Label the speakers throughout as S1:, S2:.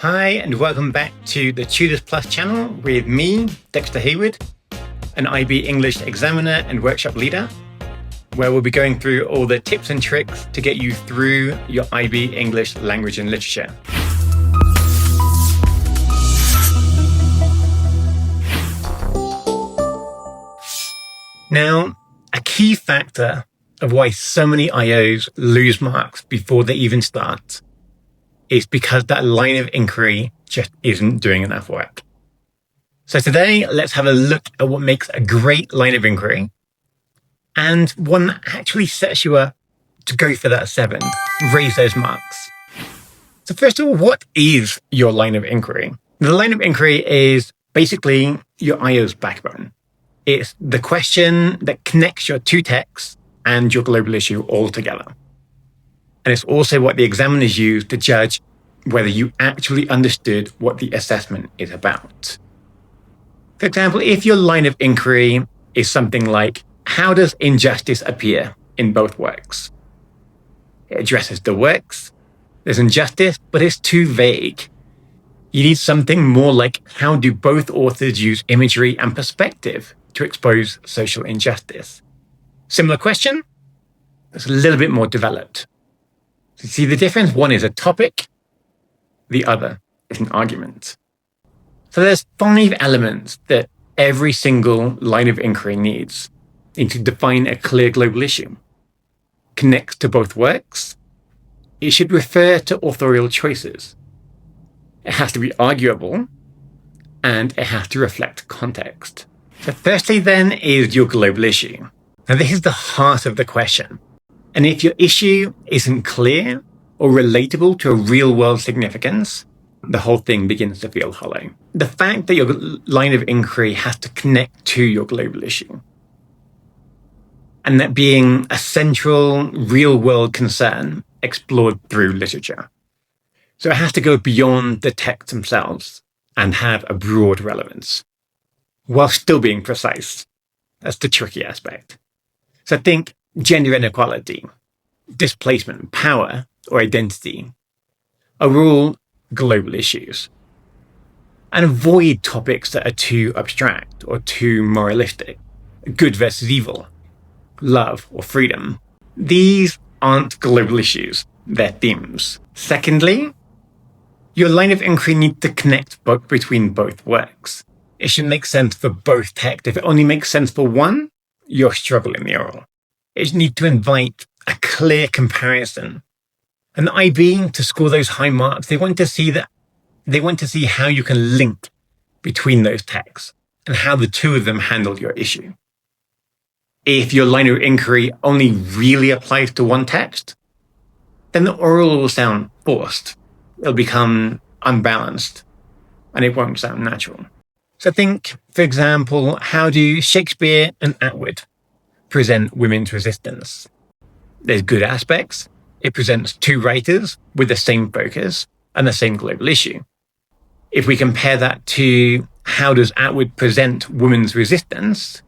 S1: Hi, and welcome back to the Tutors Plus channel with me, Dexter Haywood, an IB English examiner and workshop leader, where we'll be going through all the tips and tricks to get you through your IB English language and literature. Now, a key factor of why so many IOs lose marks before they even start is because that line of inquiry just isn't doing enough work. So today, let's have a look at what makes a great line of inquiry and one that actually sets you up to go for that 7, raise those marks. So first of all, what is your line of inquiry? The line of inquiry is basically your IO's backbone. It's the question that connects your two texts and your global issue all together. And it's also what the examiners use to judge whether you actually understood what the assessment is about. For example, if your line of inquiry is something like, how does injustice appear in both works? It addresses the works. There's injustice, but it's too vague. You need something more like, how do both authors use imagery and perspective to expose social injustice? Similar question, that's a little bit more developed. So see the difference? One is a topic, the other is an argument. So there's 5 elements that every single line of inquiry needs. You need to define a clear global issue, connects to both works, it should refer to authorial choices, it has to be arguable, and it has to reflect context. So firstly then is your global issue. Now this is the heart of the question. And if your issue isn't clear or relatable to a real-world significance, the whole thing begins to feel hollow. The fact that your line of inquiry has to connect to your global issue, and that being a central, real-world concern explored through literature. So it has to go beyond the texts themselves and have a broad relevance, while still being precise. That's the tricky aspect. So think gender inequality, displacement, power, or identity are all global issues. And avoid topics that are too abstract or too moralistic. Good versus evil, love or freedom. These aren't global issues, they're themes. Secondly, your line of inquiry needs to connect between both works. It should make sense for both texts. If it only makes sense for one, you're struggling the oral. It needs to invite a clear comparison. And the IB, to score those high marks, they want to see how you can link between those texts and how the two of them handle your issue. If your line of inquiry only really applies to one text, then the oral will sound forced. It'll become unbalanced and it won't sound natural. So think, for example, how do Shakespeare and Atwood present women's resistance? There's good aspects. It presents 2 writers with the same focus and the same global issue. If we compare that to how does Atwood present women's resistance,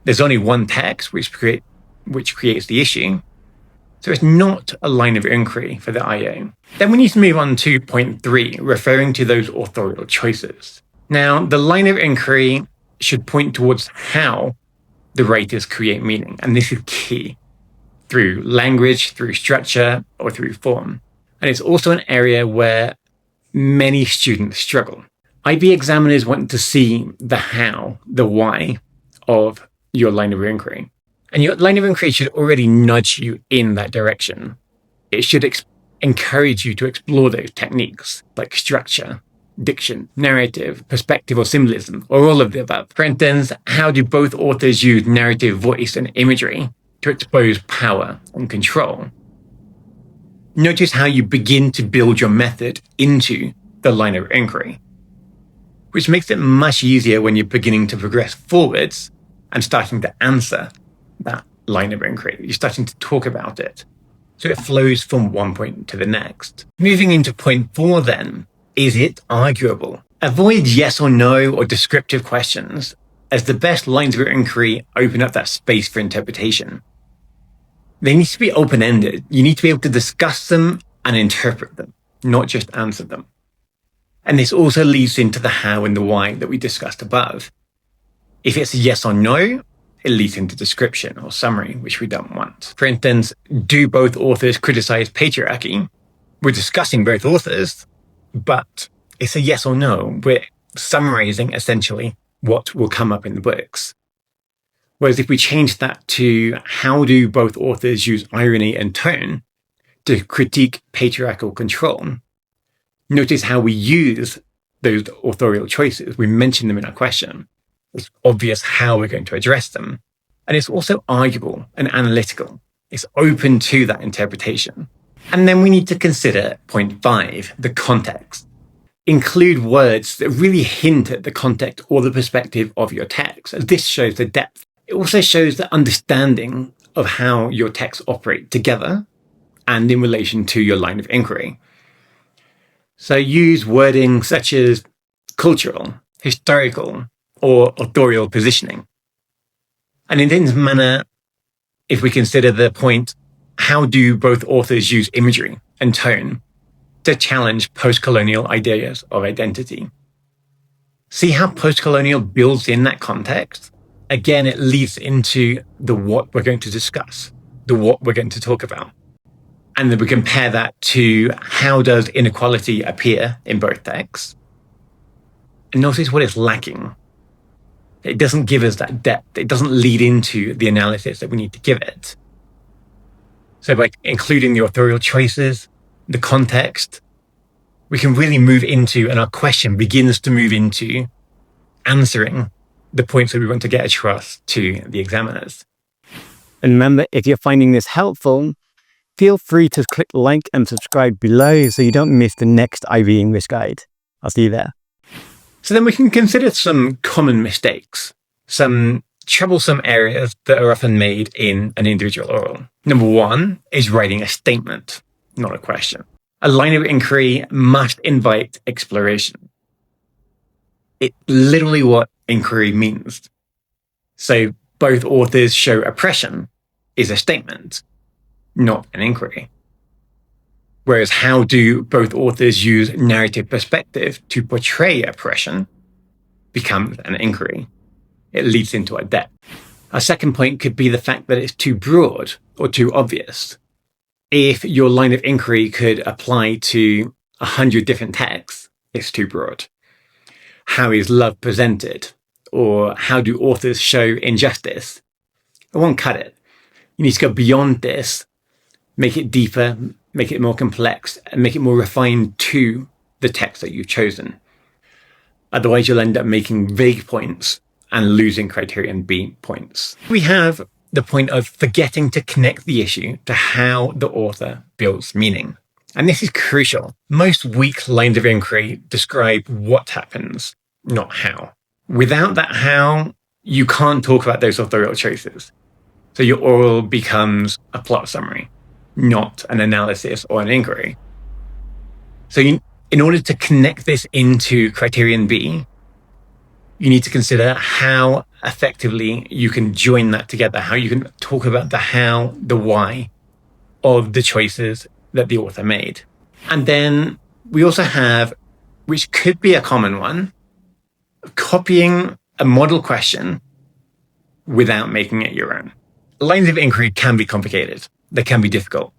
S1: there's only one text which creates the issue. So it's not a line of inquiry for the IO. Then we need to move on to point 3, referring to those authorial choices. Now, the line of inquiry should point towards how the writers create meaning, and this is key, through language, through structure, or through form. And it's also an area where many students struggle. IB examiners want to see the how, the why of your line of inquiry. And your line of inquiry should already nudge you in that direction. It should encourage you to explore those techniques like structure, diction, narrative, perspective, or symbolism, or all of the above. For instance, how do both authors use narrative, voice, and imagery to expose power and control? Notice how you begin to build your method into the line of inquiry, which makes it much easier when you're beginning to progress forwards and starting to answer that line of inquiry. You're starting to talk about it. So it flows from one point to the next. Moving into point 4 then, is it arguable? Avoid yes or no or descriptive questions, as the best lines of inquiry open up that space for interpretation. They need to be open-ended. You need to be able to discuss them and interpret them, not just answer them. And this also leads into the how and the why that we discussed above. If it's a yes or no, it leads into description or summary, which we don't want. For instance, do both authors criticize patriarchy? We're discussing both authors, but it's a yes or no. We're summarizing essentially what will come up in the books. Whereas if we change that to how do both authors use irony and tone to critique patriarchal control, notice how we use those authorial choices. We mention them in our question. It's obvious how we're going to address them. And it's also arguable and analytical. It's open to that interpretation. And then we need to consider point 5, the context. Include words that really hint at the context or the perspective of your text, as this shows the depth. It also shows the understanding of how your texts operate together and in relation to your line of inquiry. So use wording such as cultural, historical, or authorial positioning. And in this manner, if we consider the point, how do both authors use imagery and tone to challenge post-colonial ideas of identity? See how post-colonial builds in that context? Again, it leads into the what we're going to discuss, the what we're going to talk about. And then we compare that to how does inequality appear in both texts? And notice what it's lacking. It doesn't give us that depth. It doesn't lead into the analysis that we need to give it. So by including the authorial choices, the context, we can really move into, and our question begins to move into answering the points that we want to get across to the examiners.
S2: And remember, if you're finding this helpful, feel free to click like and subscribe below so you don't miss the next IB English guide. I'll see you there.
S1: So then we can consider some common mistakes, some troublesome areas that are often made in an individual oral. Number 1 is writing a statement, not a question. A line of inquiry must invite exploration. It's literally what inquiry means. So both authors show oppression is a statement, not an inquiry. Whereas how do both authors use narrative perspective to portray oppression becomes an inquiry. It leads into a depth. A second point could be the fact that it's too broad or too obvious. If your line of inquiry could apply to 100 different texts, it's too broad. How is love presented? Or how do authors show injustice? It won't cut it. You need to go beyond this, make it deeper, make it more complex, and make it more refined to the text that you've chosen. Otherwise, you'll end up making vague points and losing criterion B points. We have the point of forgetting to connect the issue to how the author builds meaning. And this is crucial. Most weak lines of inquiry describe what happens, not how. Without that how, you can't talk about those authorial choices. So your oral becomes a plot summary, not an analysis or an inquiry. So in order to connect this into criterion B, you need to consider how effectively you can join that together, how you can talk about the how, the why of the choices that the author made. And then we also have, which could be a common one, copying a model question without making it your own. Lines of inquiry can be complicated. They can be difficult.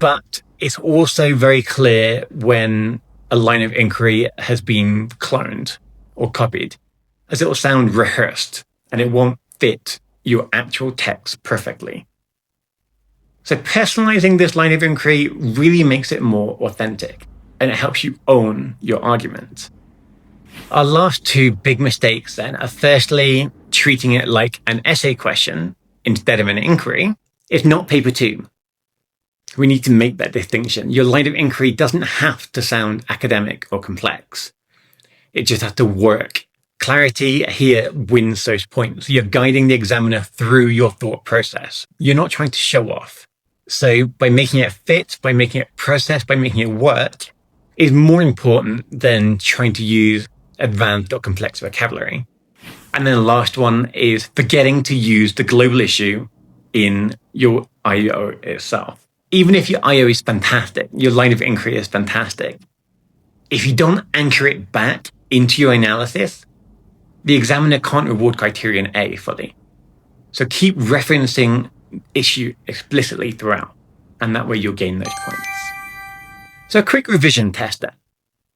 S1: But it's also very clear when a line of inquiry has been cloned or copied, as it will sound rehearsed and it won't fit your actual text perfectly. So personalizing this line of inquiry really makes it more authentic and it helps you own your argument. Our last 2 big mistakes then are firstly, treating it like an essay question instead of an inquiry. It's not paper 2. We need to make that distinction. Your line of inquiry doesn't have to sound academic or complex. It just has to work. Clarity here wins those points. You're guiding the examiner through your thought process. You're not trying to show off. So by making it fit, by making it process, by making it work, is more important than trying to use advanced or complex vocabulary. And then the last one is forgetting to use the global issue in your IO itself. Even if your IO is fantastic, your line of inquiry is fantastic, If you don't anchor it back into your analysis, the examiner can't reward criterion A fully. So keep referencing issue explicitly throughout, and that way you'll gain those points. So a quick revision test then.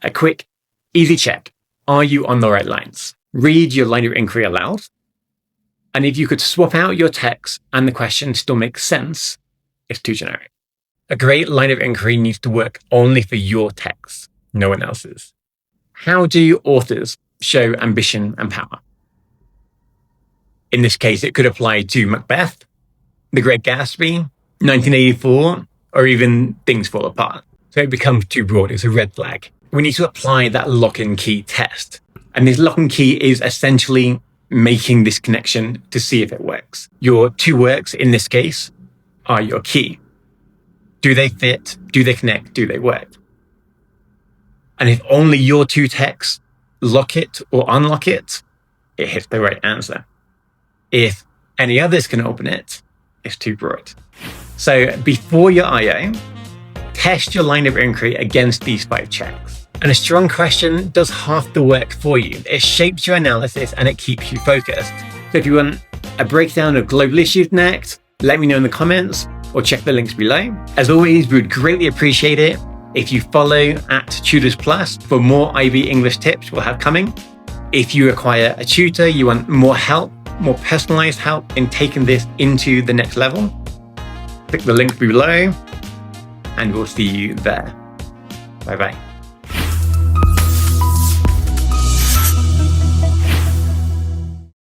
S1: A quick, easy check. Are you on the right lines? Read your line of inquiry aloud. And if you could swap out your text and the question still makes sense, it's too generic. A great line of inquiry needs to work only for your text, no one else's. How do authors show ambition and power? In this case, it could apply to Macbeth, The Great Gatsby, 1984, or even Things Fall Apart. So it becomes too broad. It's a red flag. We need to apply that lock and key test. And this lock and key is essentially making this connection to see if it works. Your two works in this case are your key. Do they fit? Do they connect? Do they work? And if only your two texts lock it or unlock it, it hits the right answer. If any others can open it, it's too broad. So before your IO, test your line of inquiry against these 5 checks. And a strong question does half the work for you. It shapes your analysis and it keeps you focused. So if you want a breakdown of global issues next, let me know in the comments or check the links below. As always, we would greatly appreciate it if you follow @Tutors Plus for more IB English tips we'll have coming. If you require a tutor, you want more help, more personalized help in taking this into the next level, click the link below and we'll see you there. Bye-bye.